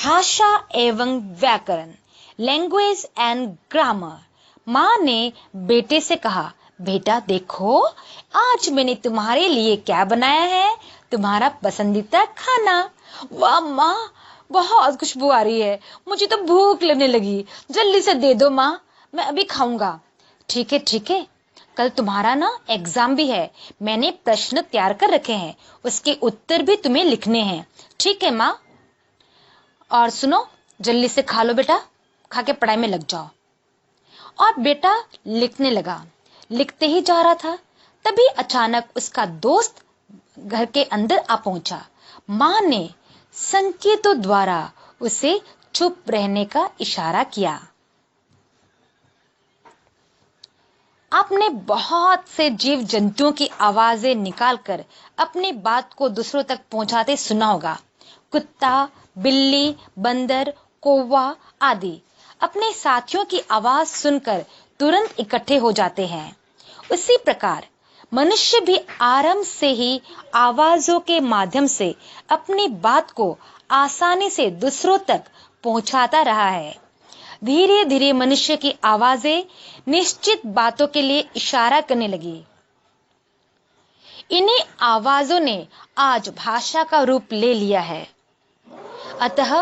भाषा एवं व्याकरण, लैंग्वेज एंड ग्रामर। माँ ने बेटे से कहा, बेटा देखो, आज मैंने तुम्हारे लिए क्या बनाया है, तुम्हारा पसंदीदा खाना। वाह माँ, बहुत खुशबू आ रही है, मुझे तो भूख लगने लगी, जल्दी से दे दो माँ, मैं अभी खाऊंगा। ठीक है ठीक है, कल तुम्हारा ना एग्जाम भी है, मैंने प्रश्न तैयार कर रखे हैं, उसके उत्तर भी तुम्हें लिखने हैं। ठीक है माँ, और सुनो, जल्दी से खा लो बेटा, खा के पढ़ाई में लग जाओ। और बेटा लिखने लगा। लिखते ही जा रहा था, तभी अचानक उसका दोस्त घर के अंदर आ पहुंचा। माँ ने संकेतों द्वारा उसे चुप रहने का इशारा किया। आपने बहुत से जीव जंतुओं की आवाजें निकालकर अपनी बात को दूसरों तक पहुंचाते सुना होगा। कुत्ता, बिल्ली, बंदर, कौवा आदि अपने साथियों की आवाज सुनकर तुरंत इकट्ठे हो जाते हैं। उसी प्रकार मनुष्य भी आरंभ से ही आवाजों के माध्यम से अपनी बात को आसानी से दूसरों तक पहुंचाता रहा है। धीरे धीरे मनुष्य की आवाजें निश्चित बातों के लिए इशारा करने लगी। इन्हीं आवाजों ने आज भाषा का रूप ले लिया है। अतः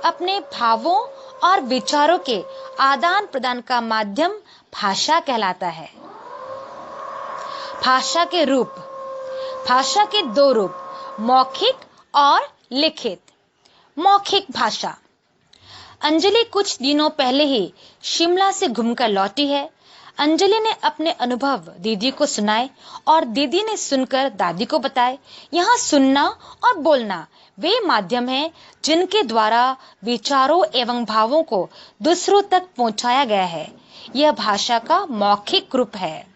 अपने भावों और विचारों के आदान प्रदान का माध्यम भाषा कहलाता है। भाषा के रूप, भाषा के दो रूप, मौखिक और लिखित। मौखिक भाषा। अंजलि कुछ दिनों पहले ही शिमला से घूमकर लौटी है। अंजलि ने अपने अनुभव दीदी को सुनाए और दीदी ने सुनकर दादी को बताए। यहाँ सुनना और बोलना वे माध्यम हैं जिनके द्वारा विचारों एवं भावों को दूसरों तक पहुंचाया गया है। यह भाषा का मौखिक रूप है।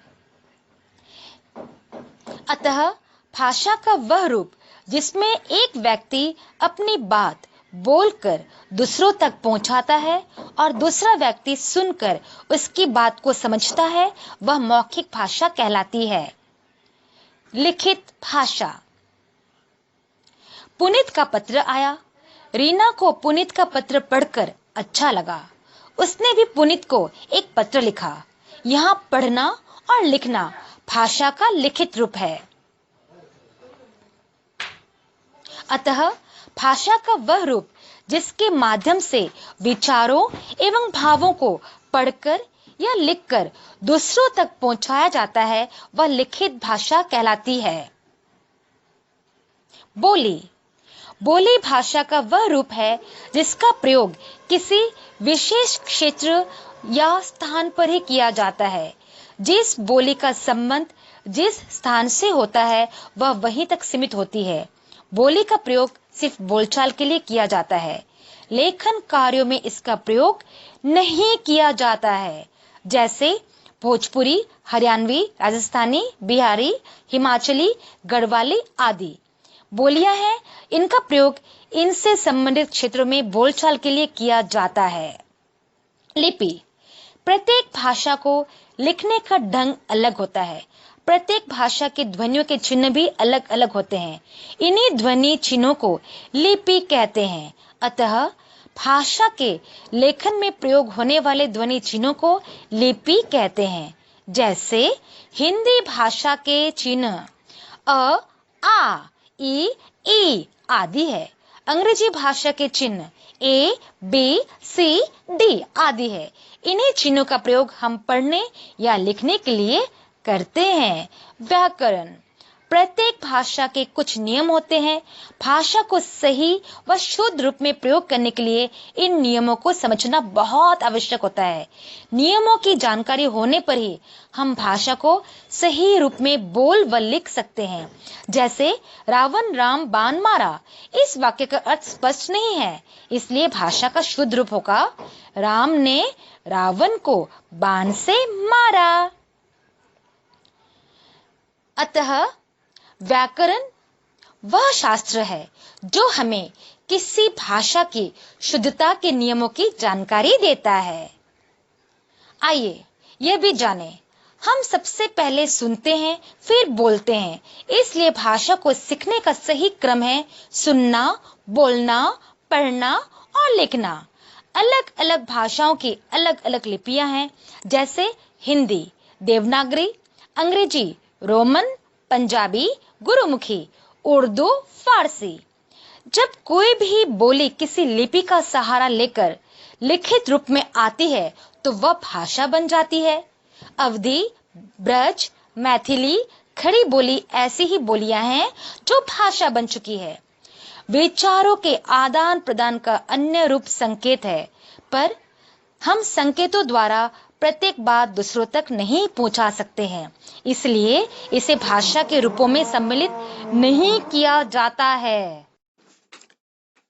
अतः भाषा का वह रूप जिसमें एक व्यक्ति अपनी बात बोलकर दूसरों तक पहुंचाता है और दूसरा व्यक्ति सुनकर उसकी बात को समझता है, वह मौखिक भाषा कहलाती है। लिखित भाषा। पुनीत का पत्र आया। रीना को पुनीत का पत्र पढ़कर अच्छा लगा। उसने भी पुनीत को एक पत्र लिखा। यहाँ पढ़ना और लिखना भाषा का लिखित रूप है। अतः भाषा का वह रूप जिसके माध्यम से विचारों एवं भावों को पढ़कर या लिखकर दूसरों तक पहुंचाया जाता है, वह लिखित भाषा कहलाती है। बोली। बोली भाषा का वह रूप है जिसका प्रयोग किसी विशेष क्षेत्र या स्थान पर ही किया जाता है। जिस बोली का संबंध जिस स्थान से होता है, वह वहीं तक सीमित होती है। बोली का प्रयोग सिर्फ बोलचाल के लिए किया जाता है। लेखन कार्यों में इसका प्रयोग नहीं किया जाता है, जैसे भोजपुरी, हरियाणवी, राजस्थानी, बिहारी, हिमाचली, गढ़वाली आदि बोलियां हैं। इनका प्रयोग इनसे संबंधित क्षेत्रों में बोलचाल के लिए किया जाता है। लिपि। प्रत्येक भाषा को लिखने का ढंग अलग होता है। प्रत्येक भाषा के ध्वनियों के चिन्ह भी अलग अलग होते हैं। इन्हीं ध्वनि चिन्हों को लिपि कहते हैं। अतः भाषा के लेखन में प्रयोग होने वाले ध्वनि चिन्हों को लिपि कहते हैं। जैसे हिंदी भाषा के चिन्ह अ, आ, ई आदि है। अंग्रेजी भाषा के चिन्ह ए, बी, सी, डी आदि है। इन्हीं चिन्हों का प्रयोग हम पढ़ने या लिखने के लिए करते हैं। व्याकरण। प्रत्येक भाषा के कुछ नियम होते हैं। भाषा को सही व शुद्ध रूप में प्रयोग करने के लिए इन नियमों को समझना बहुत आवश्यक होता है। नियमों की जानकारी होने पर ही हम भाषा को सही रूप में बोल व लिख सकते हैं। जैसे रावण राम बाण मारा, इस वाक्य का अर्थ स्पष्ट नहीं है, इसलिए भाषा का शुद्ध रूप होगा, राम ने रावण को बाण से मारा। अतः व्याकरण वह शास्त्र है जो हमें किसी भाषा की शुद्धता के नियमों की जानकारी देता है। आइए यह भी जानें, हम सबसे पहले सुनते हैं फिर बोलते हैं, इसलिए भाषा को सीखने का सही क्रम है सुनना, बोलना, पढ़ना और लिखना। अलग अलग भाषाओं की अलग अलग लिपियां हैं, जैसे हिंदी देवनागरी, अंग्रेजी रोमन, पंजाबी गुरुमुखी, उर्दू फारसी। जब कोई भी बोली किसी लिपि का सहारा लेकर लिखित रूप में आती है तो वह भाषा बन जाती है। अवधी, ब्रज, मैथिली, खड़ी बोली ऐसी ही बोलियां हैं जो भाषा बन चुकी है। विचारों के आदान प्रदान का अन्य रूप संकेत है, पर हम संकेतों द्वारा प्रत्येक बात दूसरों तक नहीं पहुंचा सकते हैं, इसलिए इसे भाषा के रूपों में सम्मिलित नहीं किया जाता है।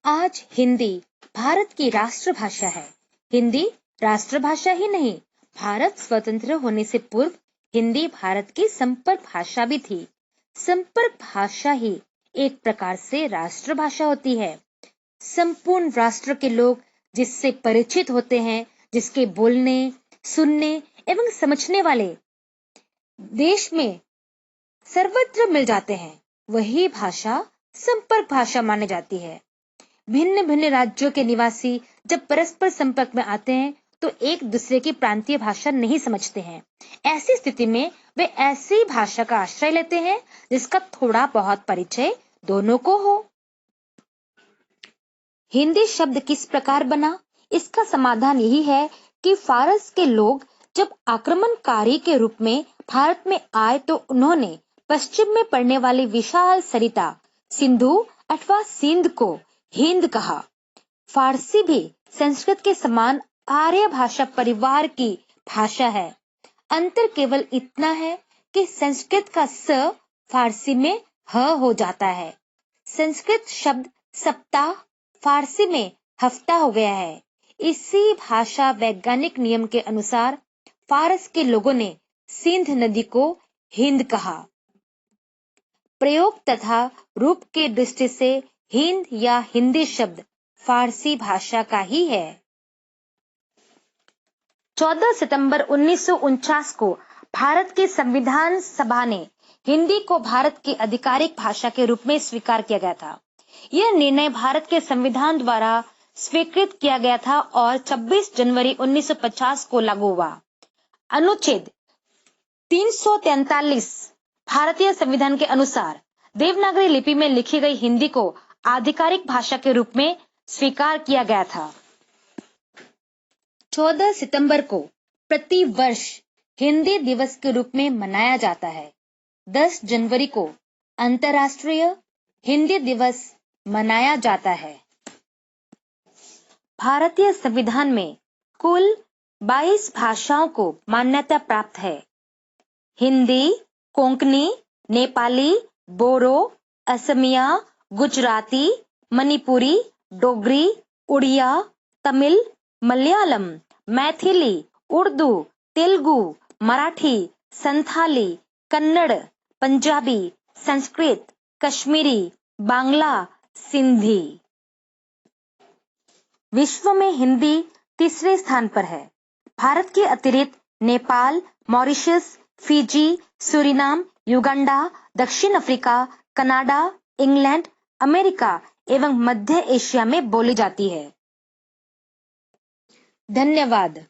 आज हिंदी भारत की राष्ट्रभाषा है। हिंदी राष्ट्रभाषा ही नहीं, भारत स्वतंत्र होने से पूर्व हिंदी भारत की संपर्क भाषा भी थी। संपर्क भाषा ही एक प्रकार से राष्ट्रभाषा होती है। संपूर्ण राष्ट्र के लोग जिससे परिचित होते हैं, जिसके बोलने, सुनने एवं समझने वाले देश में सर्वत्र मिल जाते हैं, वही भाषा संपर्क भाषा मानी जाती है। भिन्न भिन्न राज्यों के निवासी जब परस्पर संपर्क में आते हैं तो एक दूसरे की प्रांतीय भाषा नहीं समझते हैं। ऐसी स्थिति में वे ऐसी भाषा का आश्रय लेते हैं जिसका थोड़ा बहुत परिचय दोनों को हो। हिंदी शब्द किस प्रकार बना? इसका समाधान यही है कि फारस के लोग जब आक्रमणकारी के रूप में भारत में आए तो उन्होंने पश्चिम में पड़ने वाली विशाल सरिता सिंधु अथवा सिंध को हिंद कहा। फारसी भी संस्कृत के समान आर्य भाषा परिवार की भाषा है। अंतर केवल इतना है कि संस्कृत का स फारसी में ह हो जाता है। संस्कृत शब्द सप्ताह फारसी में हफ्ता हो गया है। इसी भाषा वैज्ञानिक नियम के अनुसार फारस के लोगों ने सिंध नदी को हिंद कहा। प्रयोग तथा रूप के दृष्टि से हिंद या हिंदी शब्द फारसी भाषा का ही है। 14 सितंबर 1949 को भारत की संविधान सभा ने हिंदी को भारत की आधिकारिक भाषा के रूप में स्वीकार किया गया था। यह निर्णय भारत के संविधान द्वारा स्वीकृत किया गया था और 26 जनवरी 1950 को लागू हुआ। अनुच्छेद 343 भारतीय संविधान के अनुसार देवनागरी लिपि में लिखी गई हिंदी को आधिकारिक भाषा के रूप में स्वीकार किया गया था। 14 सितंबर को प्रति वर्ष हिंदी दिवस के रूप में मनाया जाता है। 10 जनवरी को अंतर्राष्ट्रीय हिंदी दिवस मनाया जाता है। भारतीय संविधान में कुल 22 भाषाओं को मान्यता प्राप्त है। हिंदी, कोंकणी, नेपाली, बोरो, असमिया, गुजराती, मणिपुरी, डोगरी, उड़िया, तमिल, मलयालम, मैथिली, उर्दू, तेलुगु, मराठी, संथाली, कन्नड़, पंजाबी, संस्कृत, कश्मीरी, बांग्ला, सिंधी। विश्व में हिंदी तीसरे स्थान पर है। भारत के अतिरिक्त Nepal, Mauritius, Fiji, Suriname, Uganda, दक्षिण अफ्रीका, कनाडा, इंग्लैंड, अमेरिका एवं मध्य एशिया में बोली जाती है। धन्यवाद।